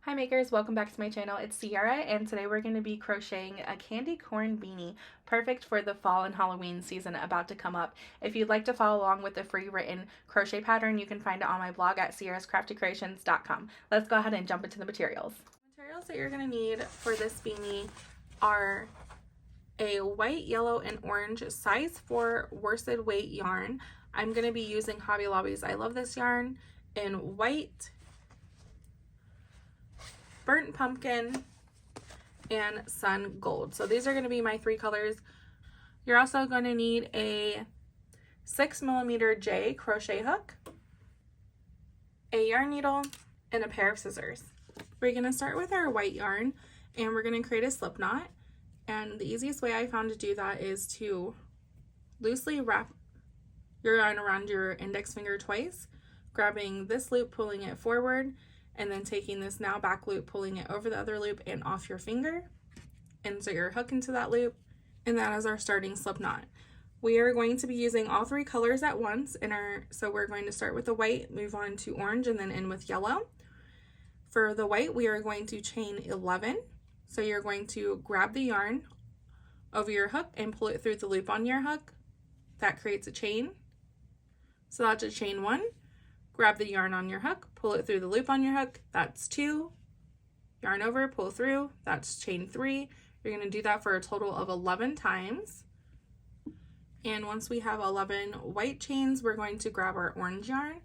Hi makers, welcome back to my channel. It's Sierra and today we're going to be crocheting a candy corn beanie, perfect for the fall and Halloween season about to come up. If you'd like to follow along with the free written crochet pattern, you can find it on my blog at sierrascraftycreations.com. Let's go ahead and jump into the materials. Materials that you're going to need for this beanie are a white, yellow, and orange size 4 worsted weight yarn. I'm going to be using Hobby Lobby's I Love This yarn in white, burnt pumpkin, and sun gold. So these are going to be my 3 colors. You're also going to need a 6mm J crochet hook, a yarn needle, and a pair of scissors. We're going to start with our white yarn and we're going to create a slip knot. And the easiest way I found to do that is to loosely wrap your yarn around your index finger twice, grabbing this loop, pulling it forward, and then taking this now back loop, pulling it over the other loop and off your finger. Insert your hook into that loop, and that is our starting slip knot. We are going to be using all 3 colors at once so we're going to start with the white, move on to orange, and then end with yellow. For the white, we are going to chain 11. So you're going to grab the yarn over your hook and pull it through the loop on your hook. That creates a chain. So that's a chain 1. Grab the yarn on your hook, pull it through the loop on your hook, that's 2. Yarn over, pull through, that's chain 3. You're going to do that for a total of 11 times. And once we have 11 white chains, we're going to grab our orange yarn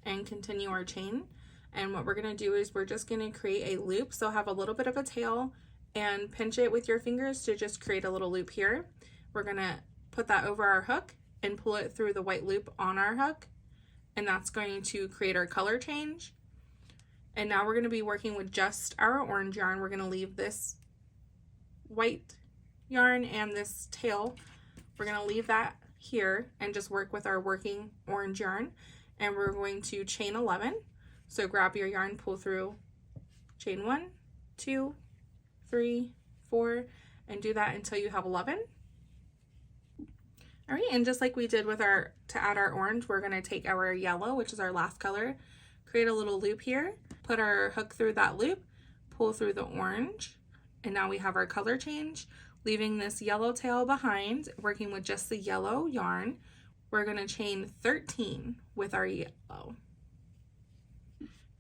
and continue our chain. And what we're going to do is we're just going to create a loop, so have a little bit of a tail and pinch it with your fingers to just create a little loop here. We're going to put that over our hook and pull it through the white loop on our hook. And that's going to create our color change. And now we're going to be working with just our orange yarn. We're going to leave this white yarn and this tail. We're going to leave that here and just work with our working orange yarn. And we're going to chain 11. So grab your yarn, pull through, chain 1, 2, 3, 4, and do that until you have 11. All right, and just like we did with to add our orange, we're gonna take our yellow, which is our last color, create a little loop here, put our hook through that loop, pull through the orange, and now we have our color change, leaving this yellow tail behind, working with just the yellow yarn. We're gonna chain 13 with our yellow.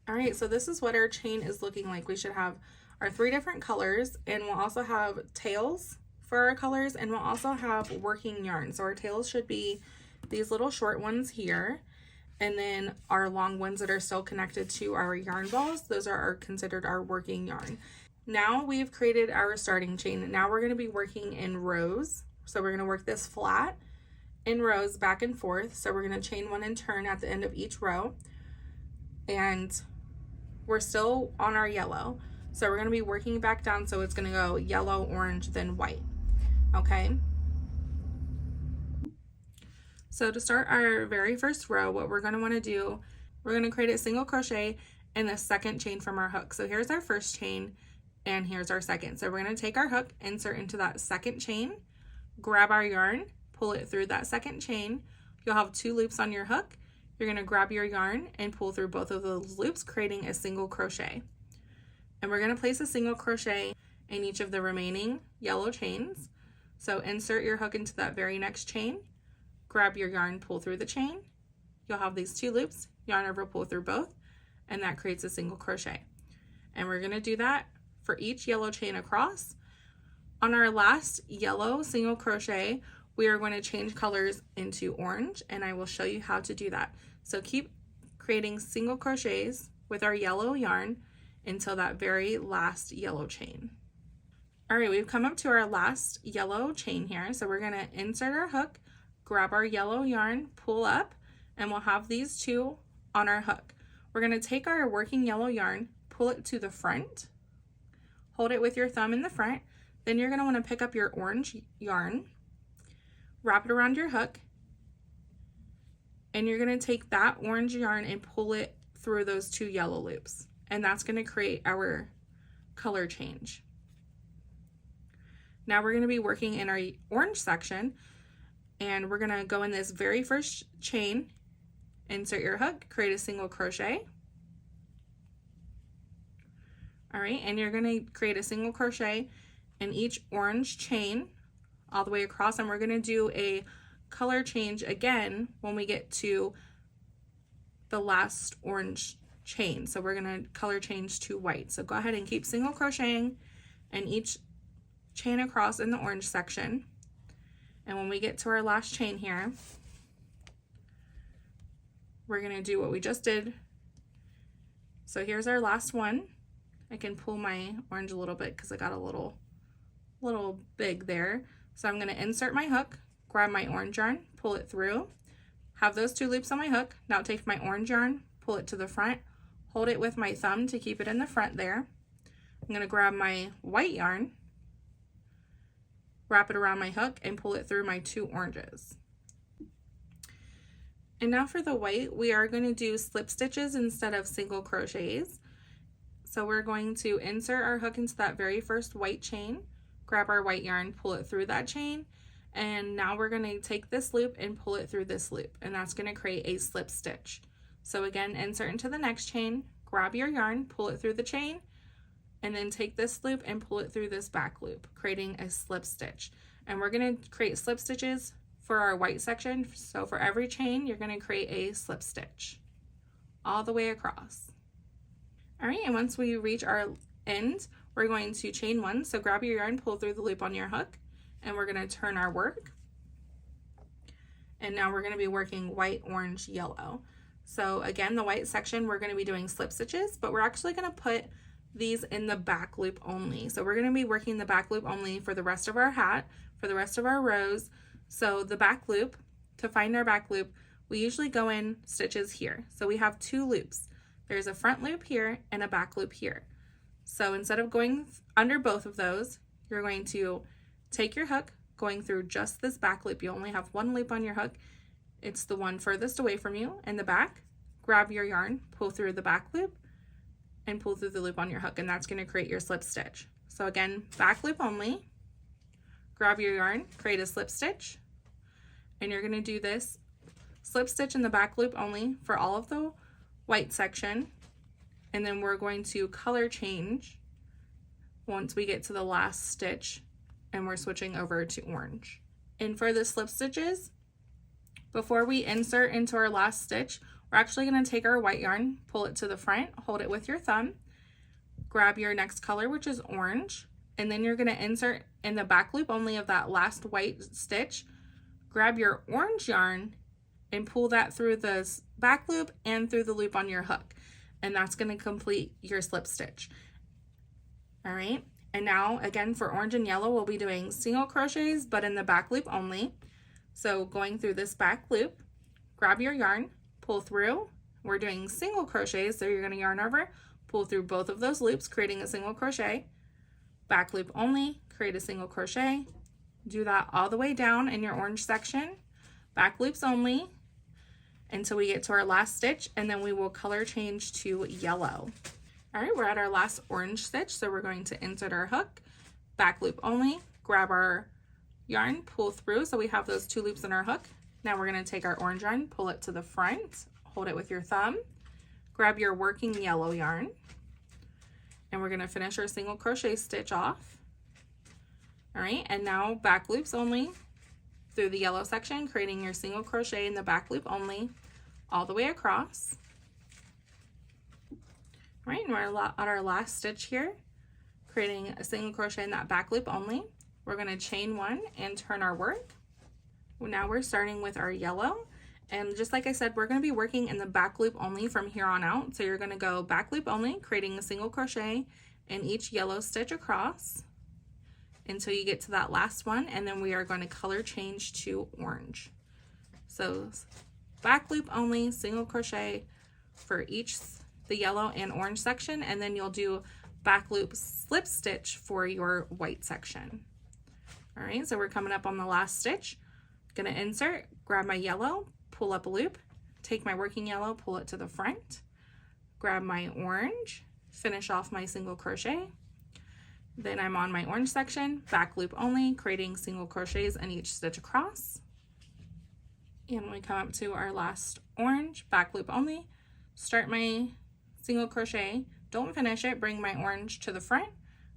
All right, so this is what our chain is looking like. We should have our 3 different colors, and we'll also have tails for our colors, and we'll also have working yarn. So our tails should be these little short ones here, and then our long ones that are still connected to our yarn balls, those are considered our working yarn. Now we've created our starting chain. Now we're going to be working in rows. So we're going to work this flat in rows back and forth. So we're going to chain 1 and turn at the end of each row, and we're still on our yellow. So we're going to be working back down, so it's going to go yellow, orange, then white. Okay, so to start our very first row, what we're going to want to do, we're going to create a single crochet in the second chain from our hook. So here's our first chain and here's our second. So we're going to take our hook, insert into that second chain, grab our yarn, pull it through that second chain. You'll have 2 loops on your hook. You're going to grab your yarn and pull through both of those loops, creating a single crochet. And we're going to place a single crochet in each of the remaining yellow chains. So insert your hook into that very next chain, grab your yarn, pull through the chain. You'll have these 2 loops, yarn over, pull through both, and that creates a single crochet. And we're going to do that for each yellow chain across. On our last yellow single crochet, we are going to change colors into orange, and I will show you how to do that. So keep creating single crochets with our yellow yarn until that very last yellow chain. All right, we've come up to our last yellow chain here. So we're gonna insert our hook, grab our yellow yarn, pull up, and we'll have these 2 on our hook. We're gonna take our working yellow yarn, pull it to the front, hold it with your thumb in the front. Then you're gonna wanna pick up your orange yarn, wrap it around your hook, and you're gonna take that orange yarn and pull it through those 2 yellow loops. And that's gonna create our color change. Now we're going to be working in our orange section, and we're going to go in this very first chain, insert your hook, create a single crochet, All right, and you're gonna create a single crochet in each orange chain all the way across, and we're gonna do a color change again when we get to the last orange chain. So we're gonna color change to white. So go ahead and keep single crocheting in each chain across in the orange section. And when we get to our last chain here, we're gonna do what we just did. So here's our last one. I can pull my orange a little bit because I got a little big there. So I'm gonna insert my hook, grab my orange yarn, pull it through, have those 2 loops on my hook. Now take my orange yarn, pull it to the front, hold it with my thumb to keep it in the front there. I'm gonna grab my white yarn, wrap it around my hook, and pull it through my 2 oranges. And now for the white, we are going to do slip stitches instead of single crochets. So we're going to insert our hook into that very first white chain, grab our white yarn, pull it through that chain, and now we're going to take this loop and pull it through this loop, and that's going to create a slip stitch. So again, insert into the next chain, grab your yarn, pull it through the chain, and then take this loop and pull it through this back loop, creating a slip stitch. And we're going to create slip stitches for our white section. So for every chain, you're going to create a slip stitch all the way across. All right, and once we reach our end, we're going to chain 1. So grab your yarn, pull through the loop on your hook, and we're going to turn our work. And now we're going to be working white, orange, yellow. So again, the white section, we're going to be doing slip stitches, but we're actually going to put these in the back loop only. So we're going to be working the back loop only for the rest of our hat, for the rest of our rows. So the back loop, to find our back loop, we usually go in stitches here. So we have 2 loops. There's a front loop here and a back loop here. So instead of going under both of those, you're going to take your hook, going through just this back loop. You only have 1 loop on your hook. It's the one furthest away from you in the back. Grab your yarn, pull through the back loop, and pull through the loop on your hook, and that's going to create your slip stitch. So again, back loop only. Grab your yarn, create a slip stitch, and you're going to do this slip stitch in the back loop only for all of the white section, and then we're going to color change once we get to the last stitch and we're switching over to orange. And for the slip stitches, before we insert into our last stitch, we're actually going to take our white yarn, pull it to the front, hold it with your thumb, grab your next color, which is orange, and then you're going to insert in the back loop only of that last white stitch, grab your orange yarn and pull that through the back loop and through the loop on your hook, and that's going to complete your slip stitch. All right, and now again for orange and yellow, we'll be doing single crochets but in the back loop only. So going through this back loop, grab your yarn, pull through. We're doing single crochets, so you're going to yarn over, pull through both of those loops, creating a single crochet. Back loop only, create a single crochet. Do that all the way down in your orange section. Back loops only until we get to our last stitch, and then we will color change to yellow. All right, we're at our last orange stitch, so we're going to insert our hook, back loop only, grab our yarn, pull through, so we have those 2 loops in our hook. Now we're going to take our orange yarn, pull it to the front, hold it with your thumb, grab your working yellow yarn, and we're going to finish our single crochet stitch off. All right, and now back loops only through the yellow section, creating your single crochet in the back loop only all the way across. All right, and we're at our last stitch here, creating a single crochet in that back loop only. We're going to chain 1 and turn our work. Now we're starting with our yellow, and just like I said, we're going to be working in the back loop only from here on out. So you're going to go back loop only, creating a single crochet in each yellow stitch across until you get to that last one, and then we are going to color change to orange. So back loop only, single crochet for each the yellow and orange section, and then you'll do back loop slip stitch for your white section. All right, so we're coming up on the last stitch. Gonna insert, grab my yellow, pull up a loop, take my working yellow, pull it to the front, grab my orange, finish off my single crochet. Then I'm on my orange section, back loop only, creating single crochets in each stitch across. And when we come up to our last orange, back loop only, start my single crochet don't finish it, bring my orange to the front,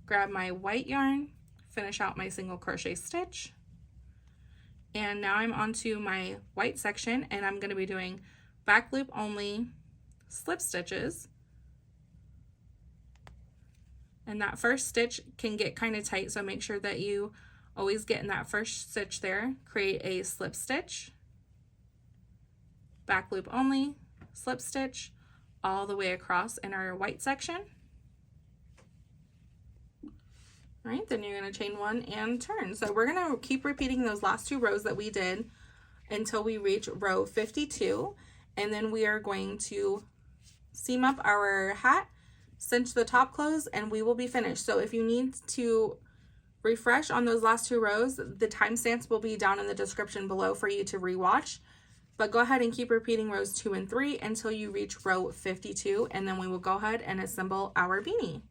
grab my white yarn, finish out my single crochet stitch. And now I'm onto my white section, and I'm going to be doing back loop only slip stitches. And that first stitch can get kind of tight, so make sure that you always get in that first stitch there. Create a slip stitch, back loop only, slip stitch, all the way across in our white section. All right, then you're going to chain 1 and turn. So we're going to keep repeating those last 2 rows that we did until we reach row 52, and then we are going to seam up our hat, cinch the top close, and we will be finished. So if you need to refresh on those last 2 rows, the timestamps will be down in the description below for you to rewatch. But go ahead and keep repeating rows 2 and 3 until you reach row 52, and then we will go ahead and assemble our beanie.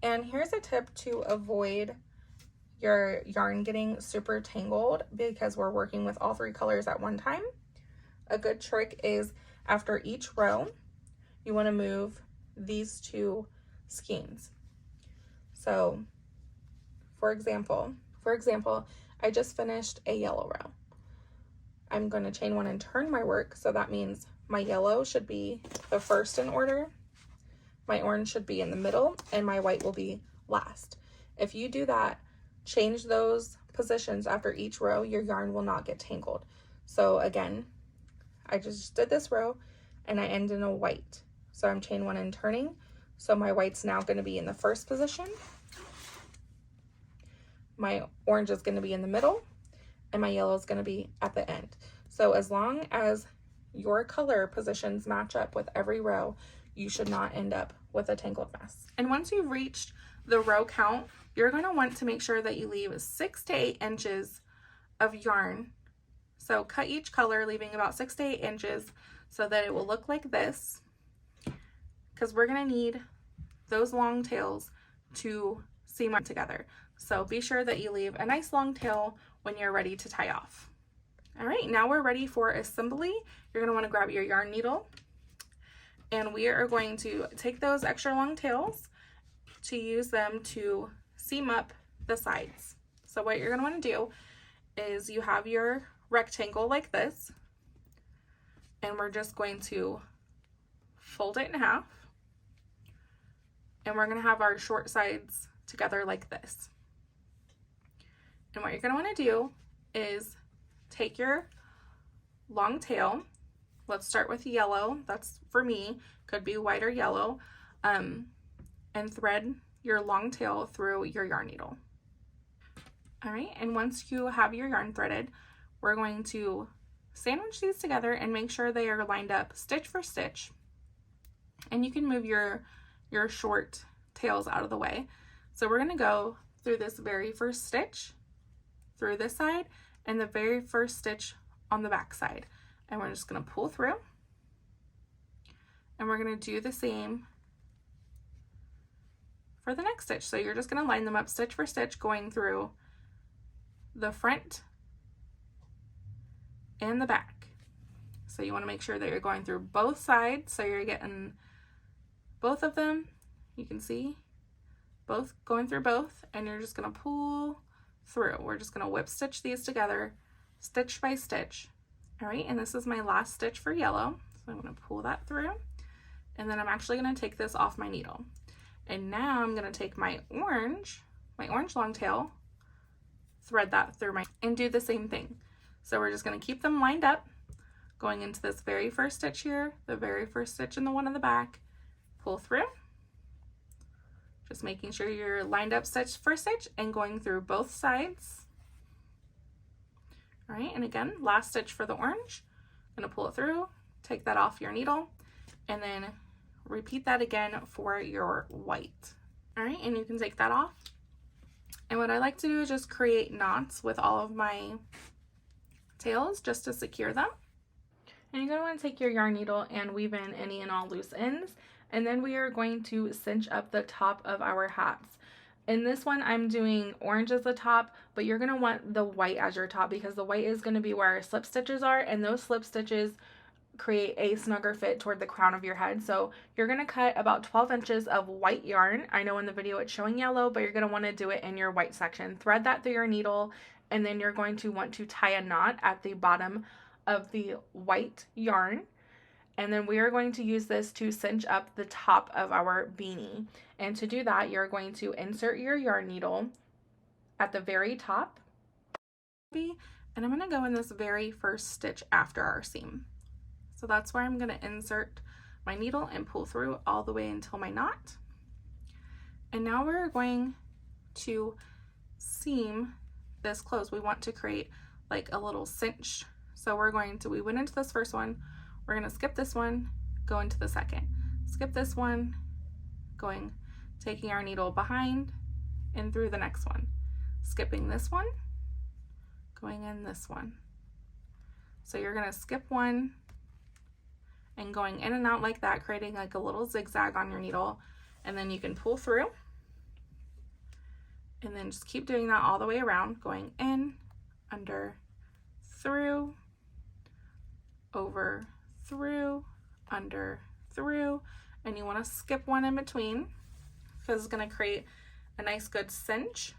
And here's a tip to avoid your yarn getting super tangled because we're working with all 3 colors at one time. A good trick is after each row, you want to move these 2 skeins. So for example, I just finished a yellow row. I'm going to chain 1 and turn my work, so that means my yellow should be the first in order, my orange should be in the middle, and my white will be last. If you do that, change those positions after each row, your yarn will not get tangled. So again, I just did this row and I end in a white. So I'm chain 1 and turning. So my white's now going to be in the first position. My orange is going to be in the middle, and my yellow is going to be at the end. So as long as your color positions match up with every row, you should not end up with a tangled mess. And once you've reached the row count, you're going to want to make sure that you leave 6 to 8 inches of yarn. So cut each color, leaving about 6 to 8 inches so that it will look like this, because we're going to need those long tails to seam up together. So be sure that you leave a nice long tail when you're ready to tie off. All right, now we're ready for assembly. You're going to want to grab your yarn needle, and we are going to take those extra long tails to use them to seam up the sides. So what you're going to want to do is you have your rectangle like this, and we're just going to fold it in half, and we're going to have our short sides together like this. And what you're going to want to do is take your long tail. Let's start with yellow. That's for me, could be white or yellow, and thread your long tail through your yarn needle. All right, and once you have your yarn threaded, we're going to sandwich these together and make sure they are lined up stitch for stitch. And you can move your short tails out of the way. So we're going to go through this very first stitch through this side and the very first stitch on the back side, and we're just going to pull through, and we're going to do the same for the next stitch. So you're just going to line them up stitch for stitch, going through the front and the back. So you want to make sure that you're going through both sides, so you're getting both of them. You can see both going through both, and you're just going to pull through. We're just going to whip stitch these together stitch by stitch. All right, and this is my last stitch for yellow, so I'm going to pull that through, and then I'm actually going to take this off my needle. And now I'm going to take my orange long tail, thread that through and do the same thing. So we're just going to keep them lined up, going into this very first stitch here, the very first stitch in the one in the back, pull through, just making sure you're lined up stitch for stitch and going through both sides. All right, and again, last stitch for the orange, I'm gonna pull it through, take that off your needle, and then repeat that again for your white. All right, and you can take that off. And what I like to do is just create knots with all of my tails just to secure them. And you're gonna wanna take your yarn needle and weave in any and all loose ends. And then we are going to cinch up the top of our hats. In this one, I'm doing orange as the top, but you're gonna want the white as your top because the white is gonna be where our slip stitches are, and those slip stitches create a snugger fit toward the crown of your head. So you're going to cut about 12 inches of white yarn. I know in the video it's showing yellow, but you're going to want to do it in your white section. Thread that through your needle, and then you're going to want to tie a knot at the bottom of the white yarn. And then we are going to use this to cinch up the top of our beanie. And to do that, you're going to insert your yarn needle at the very top. And I'm going to go in this very first stitch after our seam. So that's where I'm going to insert my needle and pull through all the way until my knot. And now we're going to seam this close. We want to create like a little cinch. So we went into this first one, we're going to skip this one, go into the second, skip this one, taking our needle behind and through the next one, skipping this one, going in this one. So you're going to skip one and going in and out like that, creating like a little zigzag on your needle, and then you can pull through and then just keep doing that all the way around, going in, under, through, over, through, under, through, and you want to skip one in between because it's going to create a nice good cinch.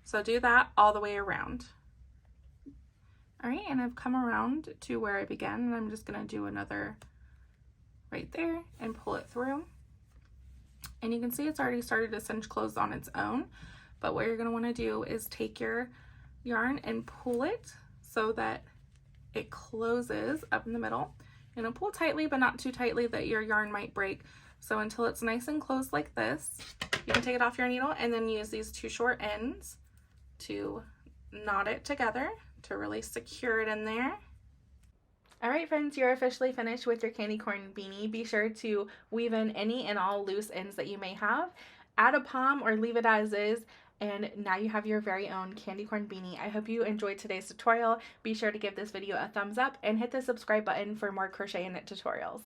So do that all the way around. All right, and I've come around to where I began, and I'm just going to do another right there and pull it through. And you can see it's already started to cinch close on its own, but what you're going to want to do is take your yarn and pull it so that it closes up in the middle. And pull tightly, but not too tightly that your yarn might break. So until it's nice and closed like this, you can take it off your needle and then use these two short ends to knot it together to really secure it in there. All right, friends, you're officially finished with your candy corn beanie. Be sure to weave in any and all loose ends that you may have. Add a pom or leave it as is, and now you have your very own candy corn beanie. I hope you enjoyed today's tutorial. Be sure to give this video a thumbs up and hit the subscribe button for more crochet and knit tutorials.